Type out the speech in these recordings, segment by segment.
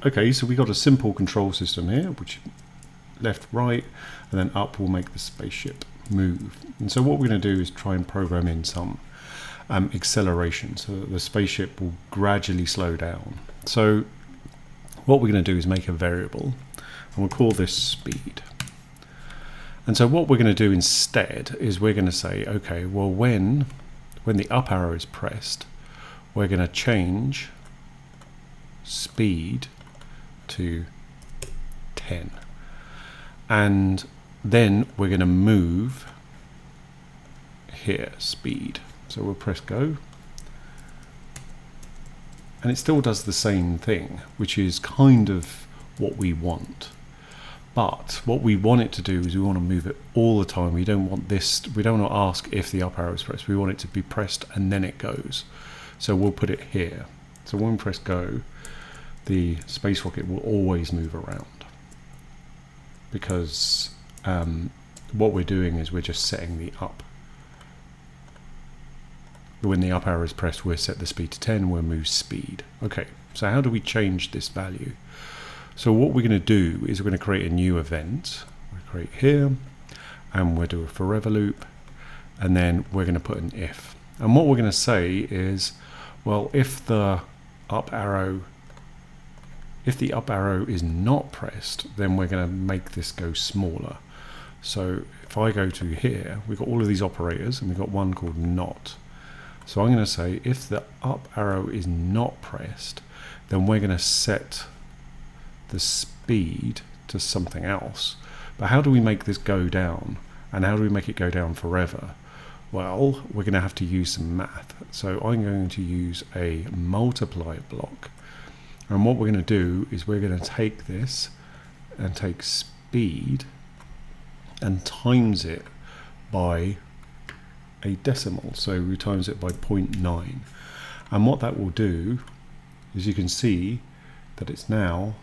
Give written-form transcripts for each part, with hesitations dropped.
okay, so we got a simple control system here, which left, right, and then up will make the spaceship move. And so what we're going to do is try and program in some acceleration so that the spaceship will gradually slow down. So what we're going to do is make a variable, and we'll call this speed. And so what we're going to do instead is we're going to say, okay, well, when the up arrow is pressed, we're going to change speed to 10. And then we're going to move here, speed. So we'll press go. And it still does the same thing, which is kind of what we want. But what we want it to do is we want to move it all the time. We don't want this, we don't want to ask if the up arrow is pressed. We want it to be pressed and then it goes. So we'll put it here. So when we press go, the space rocket will always move around. Because what we're doing is we're just setting the up. When the up arrow is pressed, we'll set the speed to 10, we'll move speed. Okay, so how do we change this value? So what we're going to do is we're going to create a new event. We'll create here, and we'll do a forever loop, and then we're going to put an if. And what we're going to say is, well, if the up arrow is not pressed, then we're going to make this go smaller. So if I go to here, we've got all of these operators, and we've got one called not. So I'm going to say if the up arrow is not pressed, then we're going to set the speed to something else. But how do we make this go down? And how do we make it go down forever? Well, we're going to have to use some math. So I'm going to use a multiply block. And what we're going to do is we're going to take this and take speed and times it by a decimal. So we times it by 0.9. And what that will do is you can see that it's now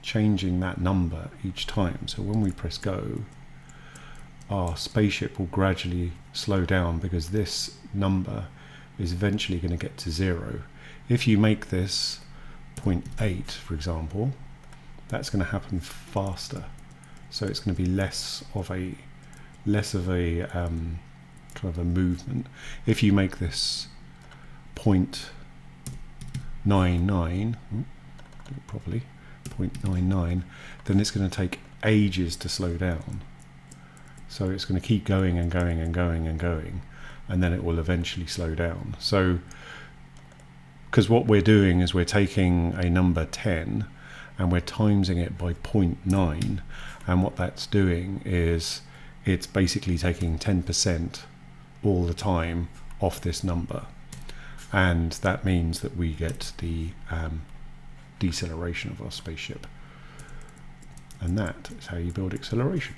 changing that number each time. So when we press go, our spaceship will gradually slow down because this number is eventually going to get to 0. If you make this 0.8, for example, that's going to happen faster. So it's going to be less of a kind of a movement. If you make this 0.99, do it properly, 0.99, then it's going to take ages to slow down. So it's going to keep going and going and going and going, and then it will eventually slow down. So because what we're doing is we're taking a number 10 and we're timesing it by 0.9, and what that's doing is it's basically taking 10% all the time off this number, and that means that we get the deceleration of our spaceship. And that is how you build acceleration.